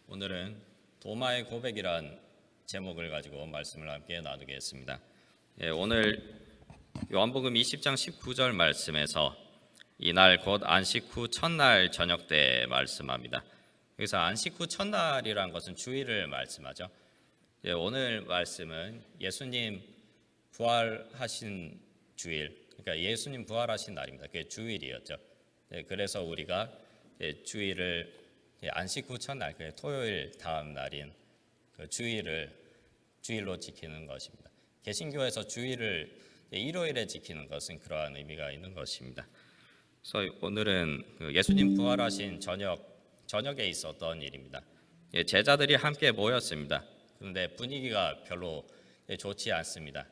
오늘은 도마의 고백이란 제목을 가지고 말씀을 함께 나누겠습니다. 오늘 요한복음 20장 19절 말씀에서 이날 곧 안식 후 첫날 저녁 때 말씀합니다. 여기서 안식 후 첫날이란 것은 주일을 말씀하죠. 오늘 말씀은 예수님 부활하신 주일, 그러니까 예수님 부활하신 날입니다. 그게 주일이었죠. 그래서 우리가 주일을 안식 후 첫날, 토요일 다음 날인 그 주일로 지키는 것입니다. 개신교에서 주일을 일요일에 지키는 것은 그러한 의미가 있는 것입니다. 그래서 오늘은 예수님 부활하신 저녁에 있었던 일입니다. 제자들이 함께 모였습니다. 그런데 분위기가 별로 좋지 않습니다.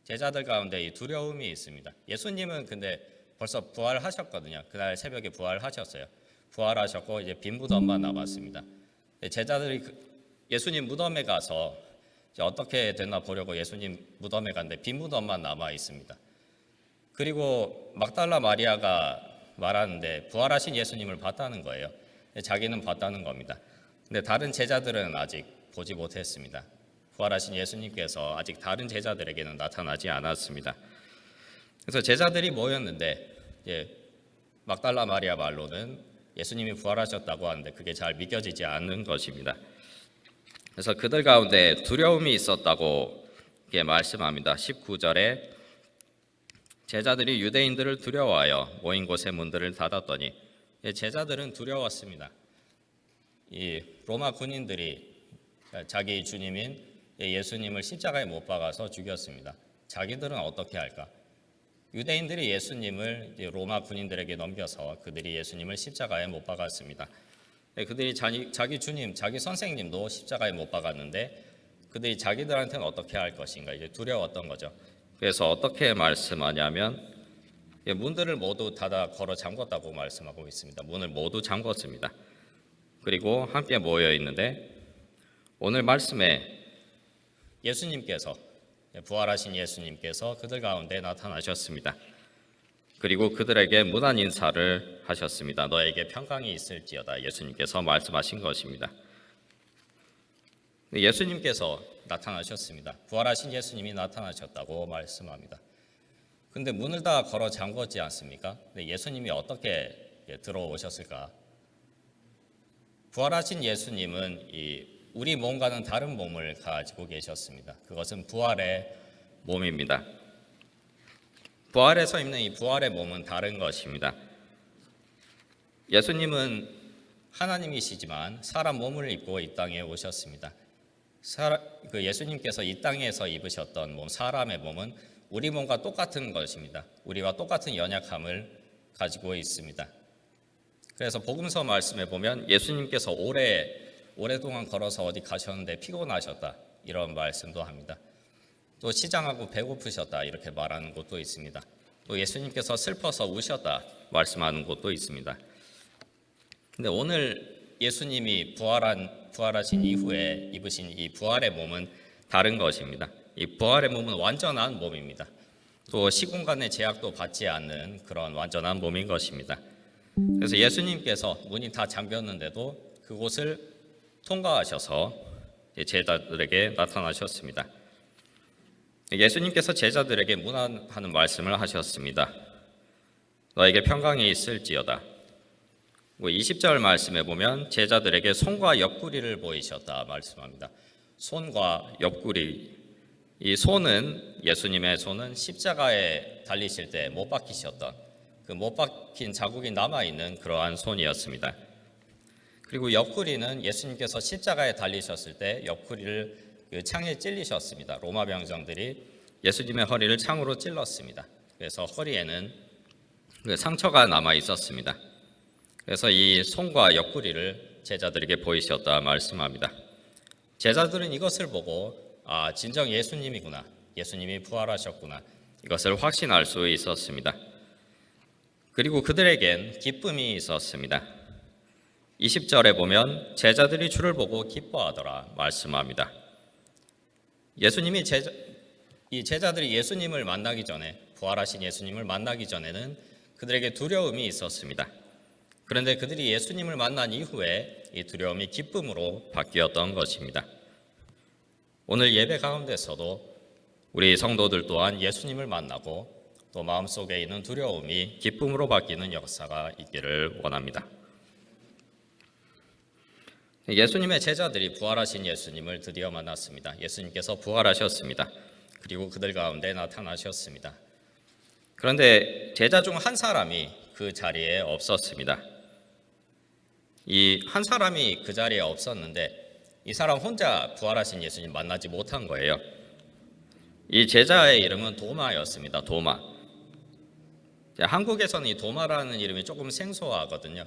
제자들 가운데 이 두려움이 있습니다. 예수님은 근데 벌써 부활하셨거든요. 그날 새벽에 부활하셨어요. 부활하셨고 이제 빈 무덤만 남았습니다. 제자들이 예수님 무덤에 가서 어떻게 됐나 보려고 예수님 무덤에 갔는데 빈 무덤만 남아 있습니다. 그리고 막달라 마리아가 말하는데 부활하신 예수님을 봤다는 거예요. 자기는 봤다는 겁니다. 근데 다른 제자들은 아직 보지 못했습니다. 부활하신 예수님께서 아직 다른 제자들에게는 나타나지 않았습니다. 그래서 제자들이 모였는데 막달라 마리아 말로는 예수님이 부활하셨다고 하는데 그게 잘 믿겨지지 않는 것입니다. 그래서 그들 가운데 두려움이 있었다고 말씀합니다. 19절에 제자들이 유대인들을 두려워하여 모인 곳의 문들을 닫았더니 제자들은 두려웠습니다. 이 로마 군인들이 자기 주님인 예수님을 십자가에 못 박아서 죽였습니다. 자기들은 어떻게 할까? 유대인들이 예수님을 로마 군인들에게 넘겨서 그들이 예수님을 십자가에 못 박았습니다. 그들이 자기 주님, 자기 선생님도 십자가에 못 박았는데 그들이 자기들한테는 어떻게 할 것인가 이제 두려웠던 거죠. 그래서 어떻게 말씀하냐면 문들을 모두 닫아 걸어 잠궜다고 말씀하고 있습니다. 문을 모두 잠궜습니다. 그리고 함께 모여 있는데 오늘 말씀에 예수님께서 부활하신 예수님께서 그들 가운데 나타나셨습니다. 그리고 그들에게 무난 인사를 하셨습니다. 너에게 평강이 있을지어다. 예수님께서 말씀하신 것입니다. 예수님께서 나타나셨습니다. 부활하신 예수님이 나타나셨다고 말씀합니다. 근데 문을 다 걸어 잠궜지 않습니까? 근데 예수님이 어떻게 들어오셨을까? 부활하신 예수님은 우리 몸과는 다른 몸을 가지고 계셨습니다. 그것은 부활의 몸입니다. 부활에서 입는 이 부활의 몸은 다른 것입니다. 예수님은 하나님이시지만 사람 몸을 입고 이 땅에 오셨습니다. 예수님께서 이 땅에서 입으셨던 몸, 사람의 몸은 우리 몸과 똑같은 것입니다. 우리와 똑같은 연약함을 가지고 있습니다. 그래서 복음서 말씀에 보면 예수님께서 오랫동안 걸어서 어디 가셨는데 피곤하셨다 이런 말씀도 합니다. 또 시장하고 배고프셨다 이렇게 말하는 곳도 있습니다. 또 예수님께서 슬퍼서 우셨다 말씀하는 곳도 있습니다. 근데 오늘 예수님이 부활하신 이후에 입으신 이 부활의 몸은 다른 것입니다. 이 부활의 몸은 완전한 몸입니다. 또 시공간의 제약도 받지 않는 그런 완전한 몸인 것입니다. 그래서 예수님께서 문이 다 잠겼는데도 그곳을 통과하셔서 제자들에게 나타나셨습니다. 예수님께서 제자들에게 무난하는 말씀을 하셨습니다. 너에게 평강이 있을지어다. 20절 말씀에 보면 제자들에게 손과 옆구리를 보이셨다 말씀합니다. 손과 옆구리, 이 손은 예수님의 손은 십자가에 달리실 때 못 박히셨던 그 못 박힌 자국이 남아있는 그러한 손이었습니다. 그리고 옆구리는 예수님께서 십자가에 달리셨을 때 옆구리를 창에 찔리셨습니다. 로마 병정들이 예수님의 허리를 창으로 찔렀습니다. 그래서 허리에는 상처가 남아 있었습니다. 그래서 이 손과 옆구리를 제자들에게 보이셨다 말씀합니다. 제자들은 이것을 보고 진정 예수님이구나, 예수님이 부활하셨구나 이것을 확신할 수 있었습니다. 그리고 그들에겐 기쁨이 있었습니다. 20절에 보면 제자들이 주를 보고 기뻐하더라 말씀합니다. 이 제자들이 예수님을 만나기 전에, 부활하신 예수님을 만나기 전에는 그들에게 두려움이 있었습니다. 그런데 그들이 예수님을 만난 이후에 이 두려움이 기쁨으로 바뀌었던 것입니다. 오늘 예배 가운데서도 우리 성도들 또한 예수님을 만나고 또 마음속에 있는 두려움이 기쁨으로 바뀌는 역사가 있기를 원합니다. 예수님의 제자들이 부활하신 예수님을 드디어 만났습니다. 예수님께서 부활하셨습니다. 그리고 그들 가운데 나타나셨습니다. 그런데 제자 중 한 사람이 그 자리에 없었습니다. 이 한 사람이 그 자리에 없었는데 이 사람 혼자 부활하신 예수님 만나지 못한 거예요. 이 제자의 이름은 도마였습니다. 도마. 한국에서는 이 도마라는 이름이 조금 생소하거든요.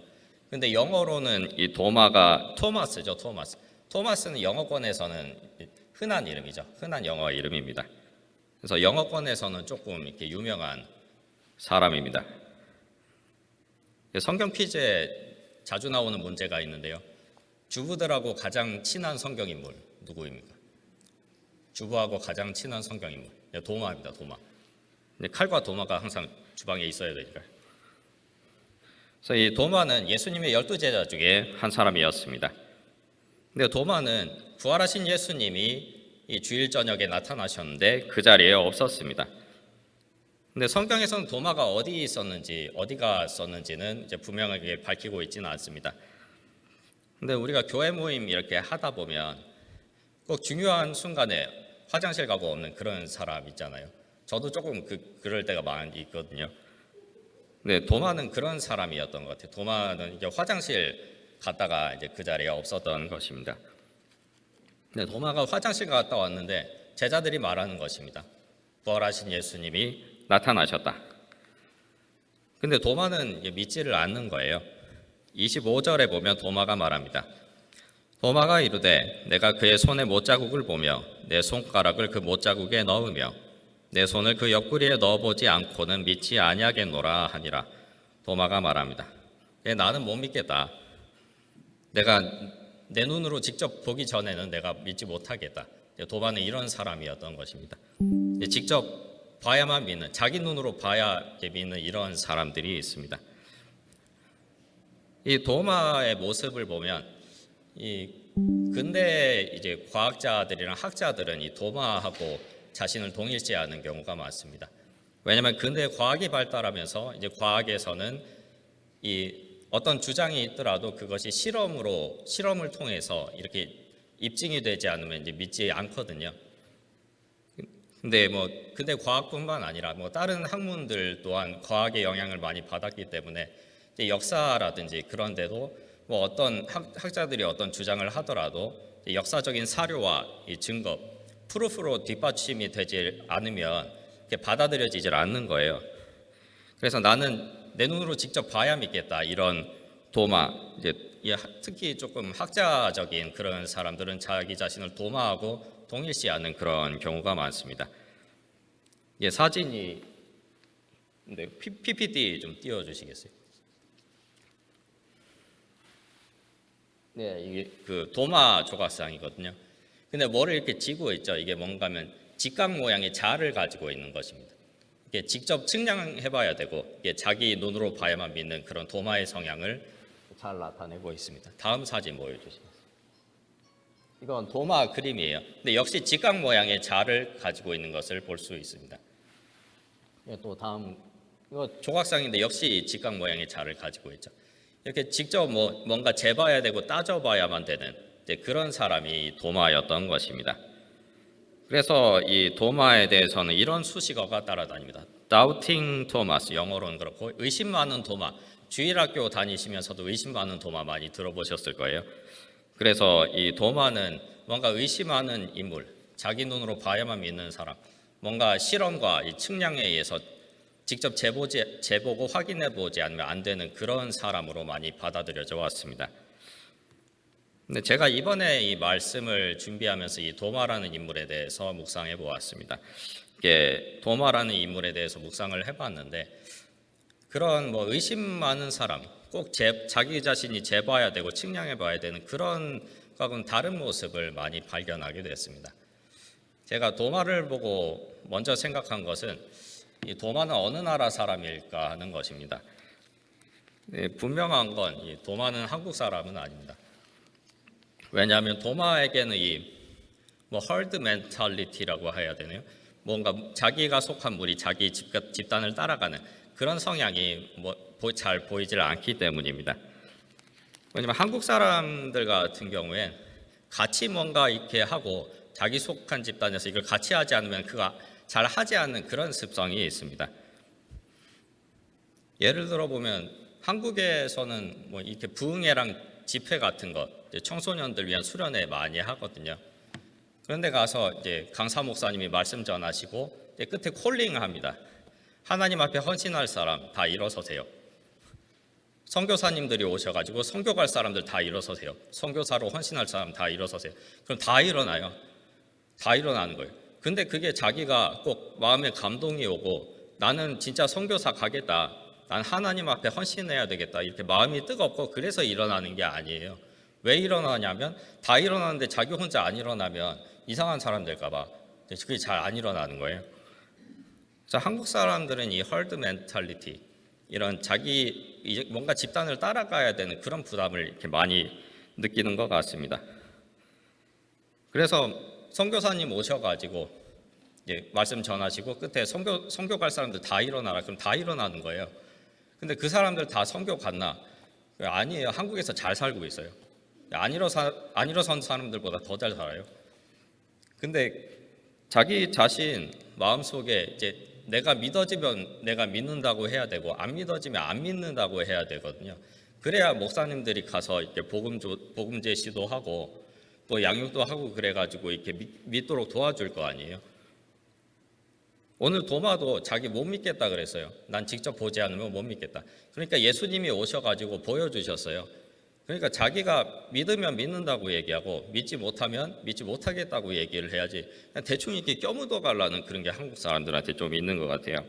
근데 영어로는 이 도마가 토마스죠. 토마스는 영어권에서는 흔한 이름이죠. 흔한 영어 이름입니다. 그래서 영어권에서는 조금 이렇게 유명한 사람입니다. 성경 퀴즈에 자주 나오는 문제가 있는데요. 주부들하고 가장 친한 성경 인물 누구입니까? 주부하고 가장 친한 성경 인물 도마입니다. 도마. 칼과 도마가 항상 주방에 있어야 되니까요. 그래서 이 도마는 예수님의 12제자 중에 한 사람이었습니다. 근데 도마는 부활하신 예수님이 이 주일 저녁에 나타나셨는데 그 자리에 없었습니다. 근데 성경에서는 도마가 어디 있었는지, 어디가 있었는지는 이제 분명하게 밝히고 있지는 않습니다. 근데 우리가 교회 모임 이렇게 하다 보면 꼭 중요한 순간에 화장실 가고 없는 그런 사람 있잖아요. 저도 조금 그럴 때가 많이 있거든요. 네, 도마는 그런 사람이었던 것 같아요. 도마는 이제 화장실 갔다가 이제 그 자리에 없었던 것입니다. 네, 도마가 화장실 갔다 왔는데 제자들이 말하는 것입니다. 부활하신 예수님이 나타나셨다. 근데 도마는 믿지를 않는 거예요. 25절에 보면 도마가 말합니다. 도마가 이르되 내가 그의 손에 못자국을 보며 내 손가락을 그 못자국에 넣으며 내 손을 그 옆구리에 넣어보지 않고는 믿지 아니하겠노라 하니라. 도마가 말합니다. 나는 못 믿겠다. 내가 내 눈으로 직접 보기 전에는 내가 믿지 못하겠다. 도마는 이런 사람이었던 것입니다. 직접 봐야만 믿는, 자기 눈으로 봐야 믿는 이런 사람들이 있습니다. 이 도마의 모습을 보면 이 근대 이제 과학자들이랑 학자들은 이 도마하고 자신을 동일시하는 경우가 많습니다. 왜냐하면 근대 과학이 발달하면서 이제 과학에서는 이 어떤 주장이 있더라도 그것이 실험을 통해서 이렇게 입증이 되지 않으면 이제 믿지 않거든요. 근데 근데 과학뿐만 아니라 다른 학문들 또한 과학의 영향을 많이 받았기 때문에 이제 역사라든지 그런데도 어떤 학자들이 어떤 주장을 하더라도 역사적인 사료와 이 증거, 프루프로 뒷받침이 되지 않으면 받아들여지질 않는 거예요. 그래서 나는 내 눈으로 직접 봐야 믿겠다. 이런 도마, 이제 특히 조금 학자적인 그런 사람들은 자기 자신을 도마하고 동일시하는 그런 경우가 많습니다. 사진이 PPT 좀 띄워주시겠어요? 네, 이게 그 도마 조각상이거든요. 근데 뭐를 이렇게 쥐고 있죠? 이게 뭔가면 직각 모양의 자를 가지고 있는 것입니다. 이게 직접 측량해봐야 되고 이게 자기 눈으로 봐야만 믿는 그런 도마의 성향을 잘 나타내고 있습니다. 다음 사진 보여주시겠어요? 이건 도마 그림이에요. 근데 역시 직각 모양의 자를 가지고 있는 것을 볼 수 있습니다. 또 다음 이거 조각상인데 역시 직각 모양의 자를 가지고 있죠. 이렇게 직접 뭔가 재봐야 되고 따져봐야만 되는 그런 사람이 도마였던 것입니다. 그래서 이 도마에 대해서는 이런 수식어가 따라다닙니다. Doubting Thomas, 영어로는 그렇고 의심 많은 도마. 주일학교 다니시면서도 의심 많은 도마 많이 들어보셨을 거예요. 그래서 이 도마는 뭔가 의심하는 인물, 자기 눈으로 봐야만 믿는 사람, 뭔가 실험과 이 측량에 의해서 직접 재보고 확인해보지 않으면 안 되는 그런 사람으로 많이 받아들여져 왔습니다. 근데 제가 이번에 이 말씀을 준비하면서 이 도마라는 인물에 대해서 묵상해 보았습니다. 이게 도마라는 인물에 대해서 묵상을 해봤는데 그런 의심 많은 사람, 꼭 자기 자신이 재봐야 되고 측량해봐야 되는 그런 것과는 다른 모습을 많이 발견하게 됐습니다. 제가 도마를 보고 먼저 생각한 것은 이 도마는 어느 나라 사람일까 하는 것입니다. 분명한 건 이 도마는 한국 사람은 아닙니다. 왜냐하면 도마에게는 헐드 멘탈리티라고 해야 되나요? 뭔가 자기가 속한 무리, 자기 집단을 따라가는 그런 성향이 잘 보이질 않기 때문입니다. 왜냐하면 한국 사람들 같은 경우엔 같이 뭔가 이렇게 하고 자기 속한 집단에서 이걸 같이 하지 않으면 그가 잘 하지 않는 그런 습성이 있습니다. 예를 들어 보면 한국에서는 이렇게 부흥회랑 집회 같은 것, 청소년들 위한 수련회 많이 하거든요. 그런데 가서 이제 강사 목사님이 말씀 전하시고 끝에 콜링합니다. 하나님 앞에 헌신할 사람 다 일어서세요. 선교사님들이 오셔가지고 선교 갈 사람들 다 일어서세요. 선교사로 헌신할 사람 다 일어서세요. 그럼 다 일어나요. 다 일어나는 거예요. 근데 그게 자기가 꼭 마음에 감동이 오고 나는 진짜 선교사 가겠다. 난 하나님 앞에 헌신해야 되겠다. 이렇게 마음이 뜨겁고 그래서 일어나는 게 아니에요. 왜 일어나냐면 다 일어나는데 자기 혼자 안 일어나면 이상한 사람 될까 봐 그게 잘 안 일어나는 거예요. 그래서 한국 사람들은 이 헐드 멘탈리티, 이런 자기 뭔가 집단을 따라가야 되는 그런 부담을 이렇게 많이 느끼는 것 같습니다. 그래서 선교사님 오셔가지고 말씀 전하시고 끝에 선교 갈 사람들 다 일어나라. 그럼 다 일어나는 거예요. 근데 그 사람들 다 선교 갔나? 아니에요. 한국에서 잘 살고 있어요. 안 일어선 사람들보다 더 잘 살아요. 근데 자기 자신 마음속에 이제 내가 믿어지면 내가 믿는다고 해야 되고 안 믿어지면 안 믿는다고 해야 되거든요. 그래야 목사님들이 가서 이렇게 복음 제시도 하고 또 양육도 하고 그래가지고 이렇게 믿도록 도와줄 거 아니에요. 오늘 도마도 자기 못 믿겠다 그랬어요. 난 직접 보지 않으면 못 믿겠다. 그러니까 예수님이 오셔가지고 보여주셨어요. 그러니까 자기가 믿으면 믿는다고 얘기하고 믿지 못하면 믿지 못하겠다고 얘기를 해야지 그냥 대충 이렇게 껴묻어 가려는 그런 게 한국 사람들한테 좀 있는 것 같아요.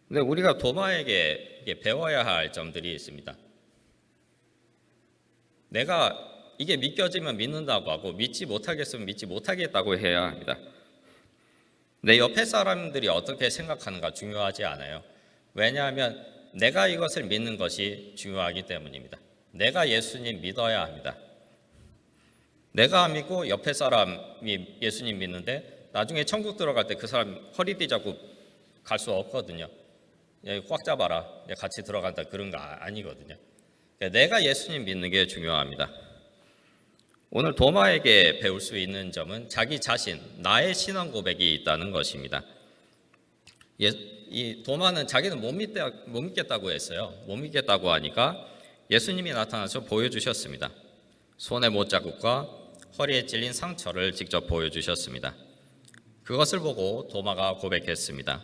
근데 우리가 도마에게 배워야 할 점들이 있습니다. 내가 이게 믿겨지면 믿는다고 하고 믿지 못하겠으면 믿지 못하겠다고 해야 합니다. 내 옆에 사람들이 어떻게 생각하는가 중요하지 않아요. 왜냐하면 내가 이것을 믿는 것이 중요하기 때문입니다. 내가 예수님 믿어야 합니다. 내가 믿고 옆에 사람이 예수님 믿는데 나중에 천국 들어갈 때 그 사람 허리띠 잡고 갈 수 없거든요. 꽉 잡아라, 같이 들어간다 그런 거 아니거든요. 내가 예수님 믿는 게 중요합니다. 오늘 도마에게 배울 수 있는 점은 자기 자신, 나의 신앙 고백이 있다는 것입니다. 이 도마는 자기는 못 믿겠다고 했어요. 못 믿겠다고 하니까 예수님이 나타나서 보여주셨습니다. 손에 못자국과 허리에 찔린 상처를 직접 보여주셨습니다. 그것을 보고 도마가 고백했습니다.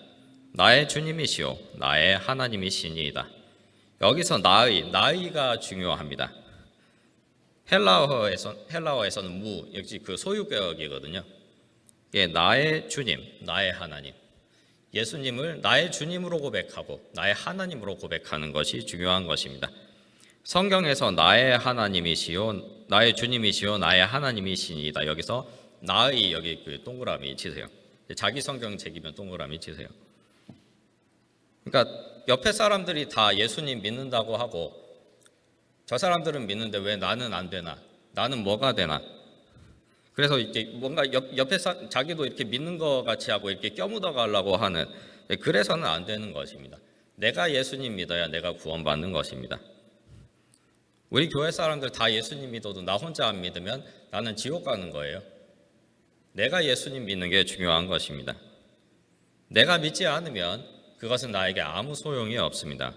나의 주님이시오, 나의 하나님이시니이다. 여기서 나의가 중요합니다. 헬라어에서는 무, 역시 그 소유격이거든요. 나의 주님, 나의 하나님. 예수님을 나의 주님으로 고백하고 나의 하나님으로 고백하는 것이 중요한 것입니다. 성경에서 나의 하나님이시오, 나의 주님이시오, 나의 하나님이시니이다. 여기서 나의 여기 그 동그라미 치세요. 자기 성경 책이면 동그라미 치세요. 그러니까 옆에 사람들이 다 예수님 믿는다고 하고 저 사람들은 믿는데 왜 나는 안 되나? 나는 뭐가 되나? 그래서 이렇게 뭔가 옆에 자기도 이렇게 믿는 것 같이 하고 이렇게 껴묻어 가려고 하는, 그래서는 안 되는 것입니다. 내가 예수님 믿어야 내가 구원받는 것입니다. 우리 교회 사람들 다 예수님 믿어도 나 혼자 안 믿으면 나는 지옥 가는 거예요. 내가 예수님 믿는 게 중요한 것입니다. 내가 믿지 않으면 그것은 나에게 아무 소용이 없습니다.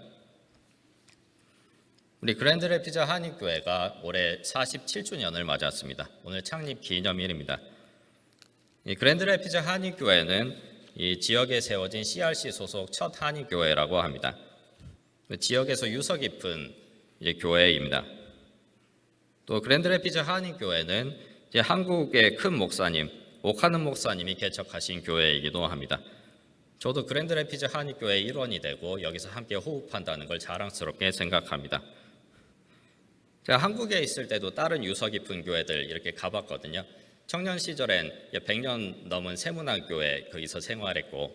우리 그랜드 래피드 한인교회가 올해 47주년을 맞았습니다. 오늘 창립 기념일입니다. 이 그랜드 래피드 한인교회는 이 지역에 세워진 CRC 소속 첫 한인교회라고 합니다. 지역에서 유서 깊은 이제 교회입니다. 또 그랜드 래피드 한인교회는 이제 한국의 큰 목사님, 오카는 목사님이 개척하신 교회이기도 합니다. 저도 그랜드 래피드 한인교회 일원이 되고 여기서 함께 호흡한다는 걸 자랑스럽게 생각합니다. 제가 한국에 있을 때도 다른 유서 깊은 교회들 이렇게 가봤거든요. 청년 시절엔 100년 넘은 세문안교회 거기서 생활했고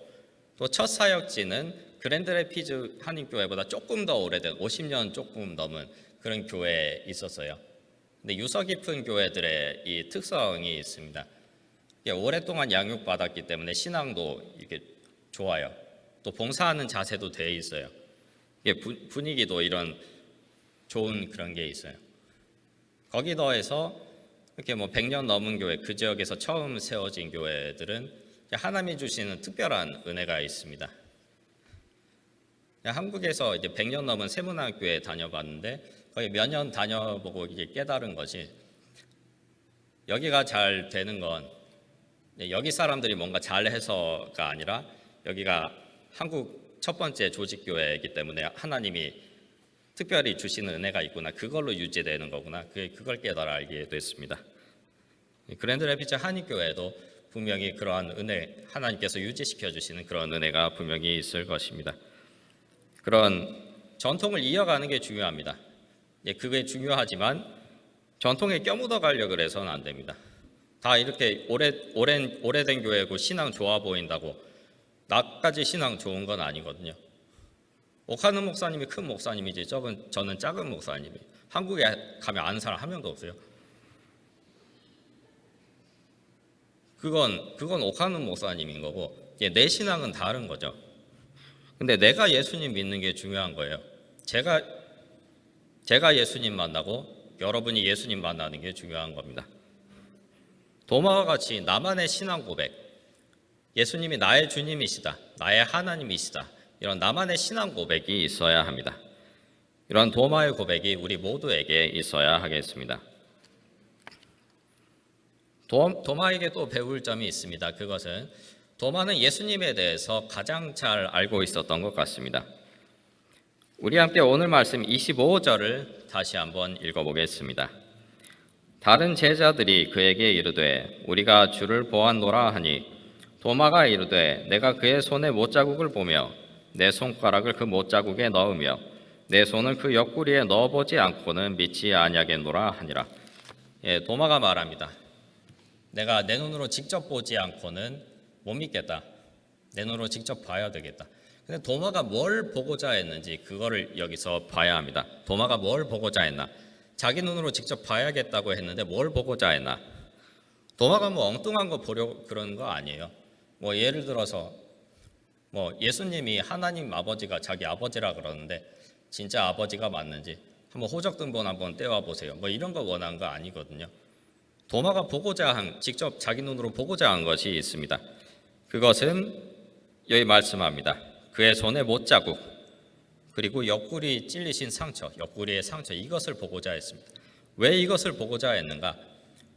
또 첫 사역지는 그랜드 래피즈 한인교회보다 조금 더 오래된 50년 조금 넘은 그런 교회에 있었어요. 근데 유서 깊은 교회들의 이 특성이 있습니다. 오랫동안 양육받았기 때문에 신앙도 이렇게 좋아요. 또 봉사하는 자세도 돼 있어요. 분위기도 이런 좋은 그런 게 있어요. 거기 더해서 이렇게 100년 넘은 교회, 그 지역에서 처음 세워진 교회들은 하나님이 주시는 특별한 은혜가 있습니다. 한국에서 이제 100년 넘은 세문학교에 다녀봤는데 거의 몇 년 다녀보고 이게 깨달은 것이, 여기가 잘 되는 건 여기 사람들이 뭔가 잘해서가 아니라 여기가 한국 첫 번째 조직교회이기 때문에 하나님이 특별히 주시는 은혜가 있구나, 그걸로 유지되는 거구나, 그걸 깨달아 알게 됐습니다. 그랜드 래피즈 한인교회도 분명히 그러한 은혜, 하나님께서 유지시켜 주시는 그런 은혜가 분명히 있을 것입니다. 그런 전통을 이어가는 게 중요합니다. 그게 중요하지만 전통에 껴묻어 가려고 해서는 안 됩니다. 다 이렇게 오래된 교회고 신앙 좋아 보인다고 나까지 신앙 좋은 건 아니거든요. 오카는 목사님이 큰 목사님이지 저는 작은 목사님이에요. 한국에 가면 아는 사람 한 명도 없어요. 그건 오카는 목사님인 거고 내 신앙은 다른 거죠. 근데 내가 예수님 믿는 게 중요한 거예요. 제가 예수님 만나고 여러분이 예수님 만나는 게 중요한 겁니다. 도마와 같이 나만의 신앙 고백, 예수님이 나의 주님이시다, 나의 하나님이시다, 이런 나만의 신앙 고백이 있어야 합니다. 이런 도마의 고백이 우리 모두에게 있어야 하겠습니다. 도마에게 또 배울 점이 있습니다. 그것은 도마는 예수님에 대해서 가장 잘 알고 있었던 것 같습니다. 우리 함께 오늘 말씀 25절을 다시 한번 읽어보겠습니다. 다른 제자들이 그에게 이르되 우리가 주를 보았노라 하니 도마가 이르되 내가 그의 손에 못자국을 보며 내 손가락을 그 못자국에 넣으며 내 손을 그 옆구리에 넣어보지 않고는 믿지 아니하겠노라 하니라. 도마가 말합니다. 내가 내 눈으로 직접 보지 않고는 못 믿겠다. 내 눈으로 직접 봐야 되겠다. 근데 도마가 뭘 보고자 했는지 그거를 여기서 봐야 합니다. 도마가 뭘 보고자 했나? 자기 눈으로 직접 봐야겠다고 했는데 뭘 보고자 했나? 도마가 엉뚱한 거 보려고 그런 거 아니에요. 예를 들어서 예수님이 하나님 아버지가 자기 아버지라 그러는데 진짜 아버지가 맞는지 한번 호적등본 한번 떼와 보세요. 이런 거 원한 거 아니거든요. 도마가 직접 자기 눈으로 보고자 한 것이 있습니다. 그것은 여기 말씀합니다. 그의 손에 못자국, 그리고 옆구리 찔리신 상처, 옆구리의 상처, 이것을 보고자 했습니다. 왜 이것을 보고자 했는가?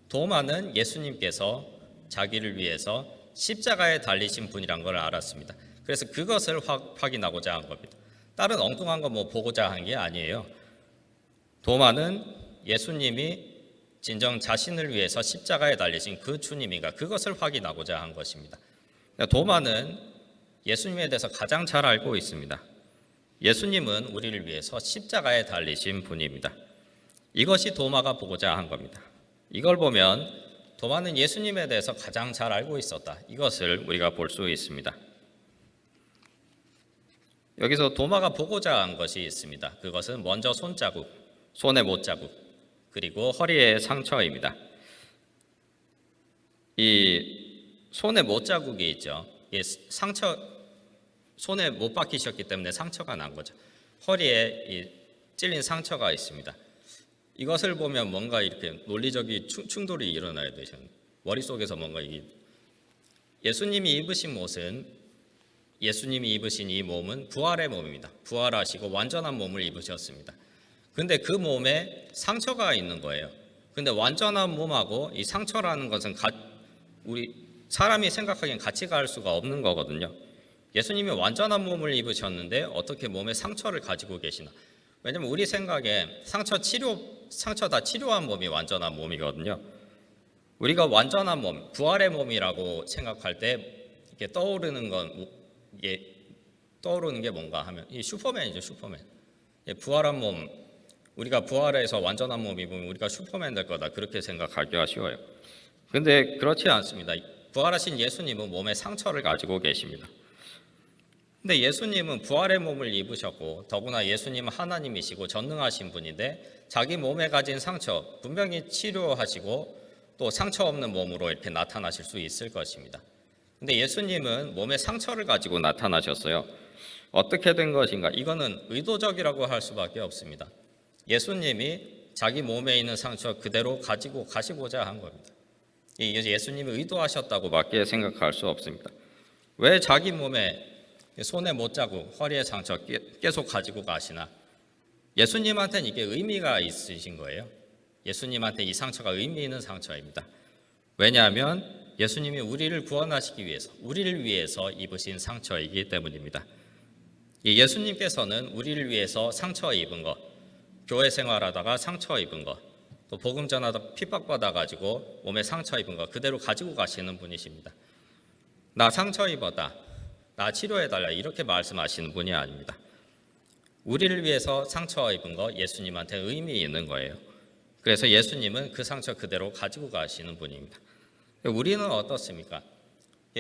도마는 예수님께서 자기를 위해서 십자가에 달리신 분이란 걸 알았습니다. 그래서 그것을 확인하고자 한 겁니다. 다른 엉뚱한 거 보고자 한 게 아니에요. 도마는 예수님이 진정 자신을 위해서 십자가에 달리신 그 주님인가, 그것을 확인하고자 한 것입니다. 도마는 예수님에 대해서 가장 잘 알고 있습니다. 예수님은 우리를 위해서 십자가에 달리신 분입니다. 이것이 도마가 보고자 한 겁니다. 이걸 보면 도마는 예수님에 대해서 가장 잘 알고 있었다, 이것을 우리가 볼 수 있습니다. 여기서 도마가 보고자 한 것이 있습니다. 그것은 먼저 손자국, 손의 못자국, 그리고 허리의 상처입니다. 이 손의 못자국이 있죠. 손에 못 박히셨기 때문에 상처가 난 거죠. 허리에 찔린 상처가 있습니다. 이것을 보면 뭔가 이렇게 논리적인 충돌이 일어나야 되죠. 머릿속에서 뭔가 예수님이 입으신 이 몸은 부활의 몸입니다. 부활하시고 완전한 몸을 입으셨습니다. 근데 그 몸에 상처가 있는 거예요. 근데 완전한 몸하고 이 상처라는 것은 우리 사람이 생각하기엔 같이 갈 수가 없는 거거든요. 예수님이 완전한 몸을 입으셨는데 어떻게 몸에 상처를 가지고 계시나? 왜냐면 우리 생각에 상처 다 치료한 몸이 완전한 몸이거든요. 우리가 완전한 몸, 부활의 몸이라고 생각할 때 이렇게 떠오르는 게 뭔가 하면 이 슈퍼맨이죠, 슈퍼맨. 부활한 몸, 우리가 부활해서 완전한 몸 입으면 우리가 슈퍼맨 될 거다, 그렇게 생각하기가 쉬워요. 근데 그렇지 않습니다. 부활하신 예수님은 몸에 상처를 가지고 계십니다. 근데 예수님은 부활의 몸을 입으셨고 더구나 예수님은 하나님이시고 전능하신 분인데 자기 몸에 가진 상처 분명히 치료하시고 또 상처 없는 몸으로 이렇게 나타나실 수 있을 것입니다. 근데 예수님은 몸에 상처를 가지고 나타나셨어요. 어떻게 된 것인가? 이거는 의도적이라고 할 수밖에 없습니다. 예수님이 자기 몸에 있는 상처 그대로 가지고 가시고자 한 겁니다. 이게 예수님이 의도하셨다고밖에 생각할 수 없습니다. 왜 자기 몸에 손에 못자국, 허리에 상처 계속 가지고 가시나? 예수님한테는 이게 의미가 있으신 거예요. 예수님한테 이 상처가 의미 있는 상처입니다. 왜냐하면 예수님이 우리를 구원하시기 위해서, 우리를 위해서 입으신 상처이기 때문입니다. 예수님께서는 우리를 위해서 상처 입은 것, 교회 생활하다가 상처 입은 것, 또 복음 전하다 핍박받아 가지고 몸에 상처 입은 것 그대로 가지고 가시는 분이십니다. 나 상처 입었다, 나 치료해달라 이렇게 말씀하시는 분이 아닙니다. 우리를 위해서 상처 입은 거 예수님한테 의미 있는 거예요. 그래서 예수님은 그 상처 그대로 가지고 가시는 분입니다. 우리는 어떻습니까?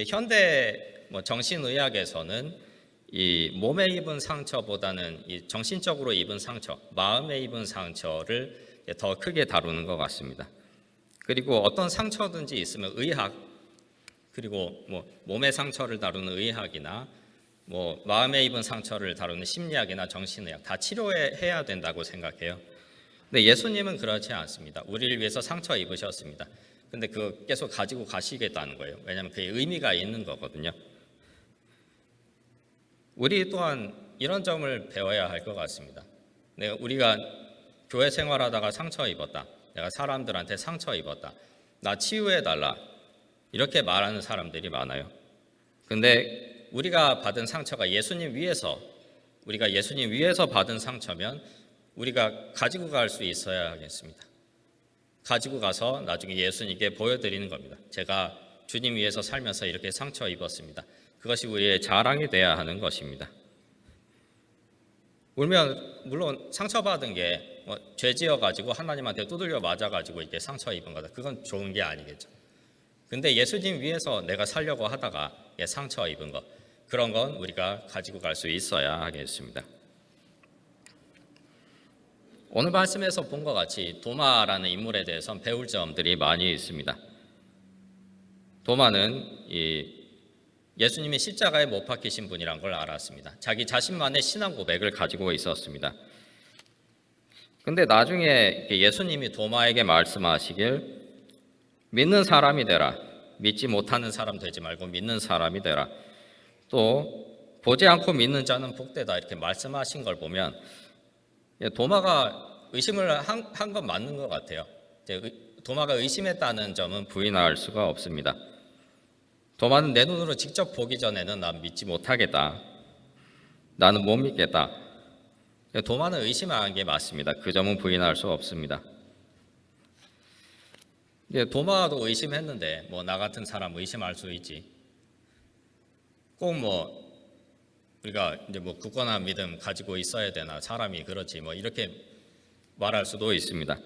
현대 정신의학에서는 이 몸에 입은 상처보다는 이 정신적으로 입은 상처, 마음에 입은 상처를 더 크게 다루는 것 같습니다. 그리고 어떤 상처든지 있으면 의학, 그리고 몸의 상처를 다루는 의학이나 마음에 입은 상처를 다루는 심리학이나 정신의학 다 치료해야 된다고 생각해요. 근데 예수님은 그렇지 않습니다. 우리를 위해서 상처 입으셨습니다. 근데 그 계속 가지고 가시겠다는 거예요. 왜냐하면 그게 의미가 있는 거거든요. 우리 또한 이런 점을 배워야 할 것 같습니다. 우리가 교회 생활하다가 상처 입었다, 내가 사람들한테 상처 입었다, 나 치유해달라 이렇게 말하는 사람들이 많아요. 근데 우리가 받은 상처가 예수님 위에서, 우리가 예수님 위에서 받은 상처면 우리가 가지고 갈 수 있어야 하겠습니다. 가지고 가서 나중에 예수님께 보여드리는 겁니다. 제가 주님 위해서 살면서 이렇게 상처 입었습니다. 그것이 우리의 자랑이 돼야 하는 것입니다. 물론 상처받은 게 죄 지어가지고 하나님한테 두들겨 맞아가지고 이렇게 상처 입은 거다. 그건 좋은 게 아니겠죠. 근데 예수님 위해서 내가 살려고 하다가 상처 입은 것, 그런 건 우리가 가지고 갈 수 있어야 하겠습니다. 오늘 말씀에서 본 것 같이 도마라는 인물에 대해서는 배울 점들이 많이 있습니다. 도마는 예수님이 십자가에 못 박히신 분이란 걸 알았습니다. 자기 자신만의 신앙 고백을 가지고 있었습니다. 근데 나중에 예수님이 도마에게 말씀하시길 믿는 사람이 되라. 믿지 못하는 사람 되지 말고 믿는 사람이 되라. 또 보지 않고 믿는 자는 복되다 이렇게 말씀하신 걸 보면 도마가 의심을 한 건 맞는 것 같아요. 도마가 의심했다는 점은 부인할 수가 없습니다. 도마는 내 눈으로 직접 보기 전에는 난 믿지 못하겠다, 나는 못 믿겠다. 도마는 의심한 게 맞습니다. 그 점은 부인할 수 없습니다. 도마도 의심했는데 나 같은 사람 의심할 수 있지. 꼭 우리가 이제 굳건한 믿음 가지고 있어야 되나, 사람이 그렇지 이렇게 말할 수도 있습니다.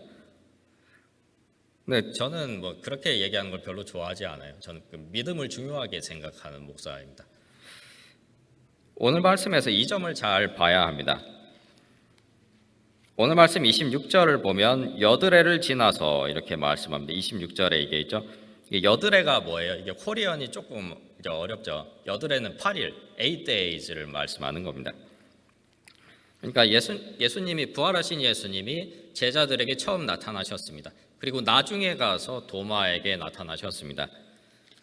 근데 저는 그렇게 얘기하는 걸 별로 좋아하지 않아요. 저는 그 믿음을 중요하게 생각하는 목사입니다. 오늘 말씀에서 이 점을 잘 봐야 합니다. 오늘 말씀 26절을 보면 여드레를 지나서 이렇게 말씀합니다. 26절에 이게 있죠. 이게 여드레가 뭐예요? 이게 코리안이 조금 이제 어렵죠. 여드레는 8일, 8days를 말씀하는 겁니다. 그러니까 예수님이 부활하신 예수님이 제자들에게 처음 나타나셨습니다. 그리고 나중에 가서 도마에게 나타나셨습니다.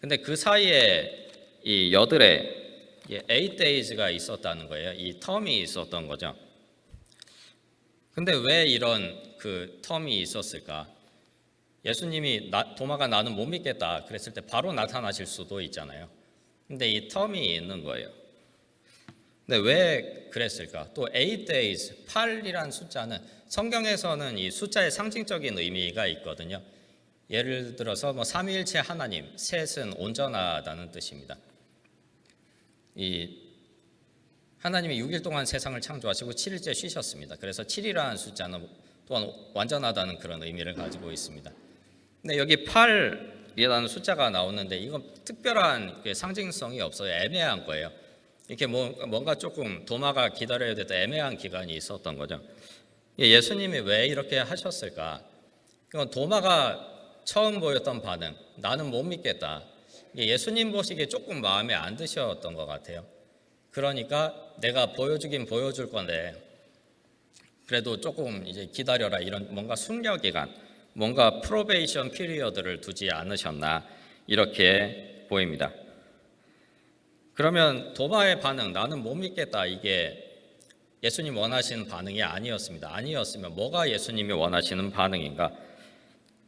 근데 그 사이에 이 여드레 8days가 있었다는 거예요. 이 텀이 있었던 거죠. 근데 왜 이런 그 텀이 있었을까? 예수님이 도마가 나는 못 믿겠다 그랬을 때 바로 나타나실 수도 있잖아요. 근데 이 텀이 있는 거예요. 근데 왜 그랬을까? 또 8days, 8이란 숫자는 성경에서는 이 숫자의 상징적인 의미가 있거든요. 예를 들어서 삼위일체 하나님, 셋은 온전하다는 뜻입니다. 하나님이 6일 동안 세상을 창조하시고 7일째 쉬셨습니다. 그래서 7이라는 숫자는 또한 완전하다는 그런 의미를 가지고 있습니다. 근데 여기 8이라는 숫자가 나오는데 이건 특별한 상징성이 없어요. 애매한 거예요. 이렇게 뭔가 조금 도마가 기다려야 됐다 애매한 기간이 있었던 거죠. 예수님이 왜 이렇게 하셨을까? 그건 도마가 처음 보였던 반응, 나는 못 믿겠다. 예수님 보시기에 조금 마음에 안 드셨던 것 같아요. 그러니까 내가 보여주긴 보여줄 건데 그래도 조금 이제 기다려라, 이런 뭔가 숙려 기간, 뭔가 프로베이션 피리어드를 두지 않으셨나 이렇게 보입니다. 그러면 도마의 반응, 나는 못 믿겠다, 이게 예수님 원하시는 반응이 아니었습니다. 아니었으면 뭐가 예수님이 원하시는 반응인가?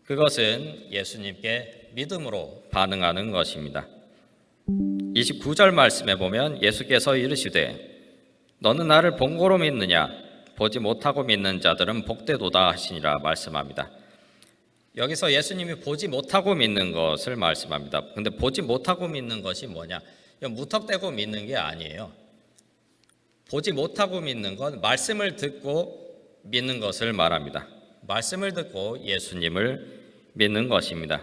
그것은 예수님께 믿음으로 반응하는 것입니다. 29절 말씀에 보면 예수께서 이르시되 너는 나를 본고로 믿느냐? 보지 못하고 믿는 자들은 복되도다 하시니라 말씀합니다. 여기서 예수님이 보지 못하고 믿는 것을 말씀합니다. 근데 보지 못하고 믿는 것이 뭐냐? 무턱대고 믿는 게 아니에요. 보지 못하고 믿는 건 말씀을 듣고 믿는 것을 말합니다. 말씀을 듣고 예수님을 믿는 것입니다.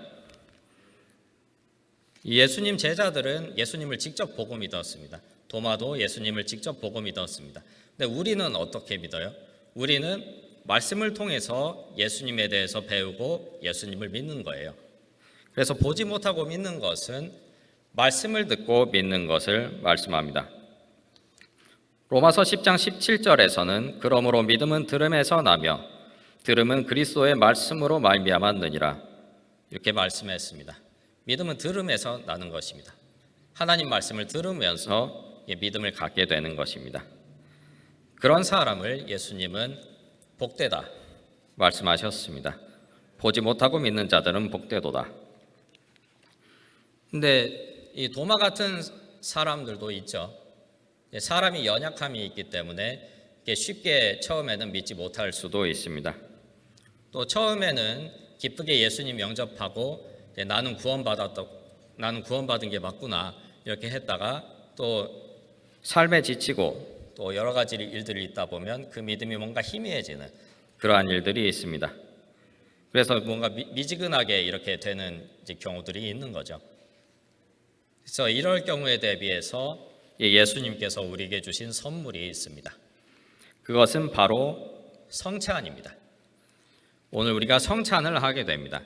예수님 제자들은 예수님을 직접 보고 믿었습니다. 도마도 예수님을 직접 보고 믿었습니다. 근데 우리는 어떻게 믿어요? 우리는 말씀을 통해서 예수님에 대해서 배우고 예수님을 믿는 거예요. 그래서 보지 못하고 믿는 것은 말씀을 듣고 믿는 것을 말씀합니다. 로마서 10장 17절에서는 그러므로 믿음은 들음에서 나며 들음은 그리스도의 말씀으로 말미암았느니라 이렇게 말씀했습니다. 믿음은 들음에서 나는 것입니다. 하나님 말씀을 들으면서 믿음을 갖게 되는 것입니다. 그런 사람을 예수님은 복되다 말씀하셨습니다. 보지 못하고 믿는 자들은 복되도다. 근데 이 도마 같은 사람들도 있죠. 사람이 연약함이 있기 때문에 쉽게 처음에는 믿지 못할 수도 있습니다. 또 처음에는 기쁘게 예수님 영접하고 나는 구원받은 게 맞구나 이렇게 했다가 또 삶에 지치고 또 여러 가지 일들이 있다 보면 그 믿음이 뭔가 희미해지는 그러한 일들이 있습니다. 그래서 뭔가 미지근하게 이렇게 되는 경우들이 있는 거죠. 그래서 이럴 경우에 대비해서 예수님께서 우리에게 주신 선물이 있습니다. 그것은 바로 성찬입니다. 오늘 우리가 성찬을 하게 됩니다.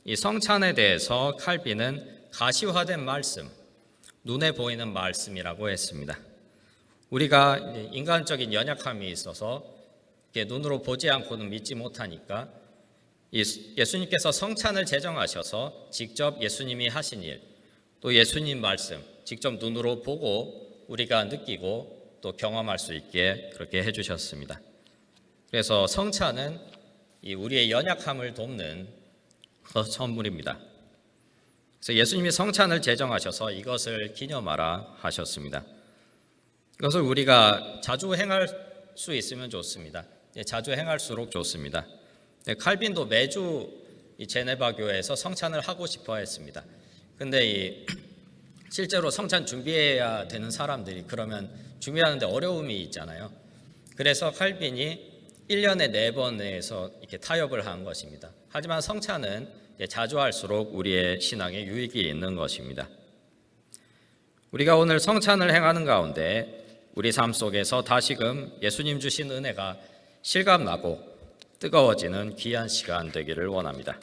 이 성찬에 대해서 칼빈은 가시화된 말씀, 눈에 보이는 말씀이라고 했습니다. 우리가 인간적인 연약함이 있어서 눈으로 보지 않고는 믿지 못하니까 예수님께서 성찬을 제정하셔서 직접 예수님이 하신 일, 또 예수님 말씀 직접 눈으로 보고 우리가 느끼고 또 경험할 수 있게 그렇게 해주셨습니다. 그래서 성찬은 우리의 연약함을 돕는 선물입니다. 그래서 예수님이 성찬을 제정하셔서 이것을 기념하라 하셨습니다. 이것을 우리가 자주 행할 수 있으면 좋습니다. 자주 행할수록 좋습니다. 칼빈도 매주 이 제네바 교회에서 성찬을 하고 싶어 했습니다. 근데 실제로 성찬 준비해야 되는 사람들이 그러면 준비하는데 어려움이 있잖아요. 그래서 칼빈이 1년에 4번에서 이렇게 타협을 한 것입니다. 하지만 성찬은 자주 할수록 우리의 신앙에 유익이 있는 것입니다. 우리가 오늘 성찬을 행하는 가운데 우리 삶 속에서 다시금 예수님 주신 은혜가 실감나고 뜨거워지는 귀한 시간 되기를 원합니다.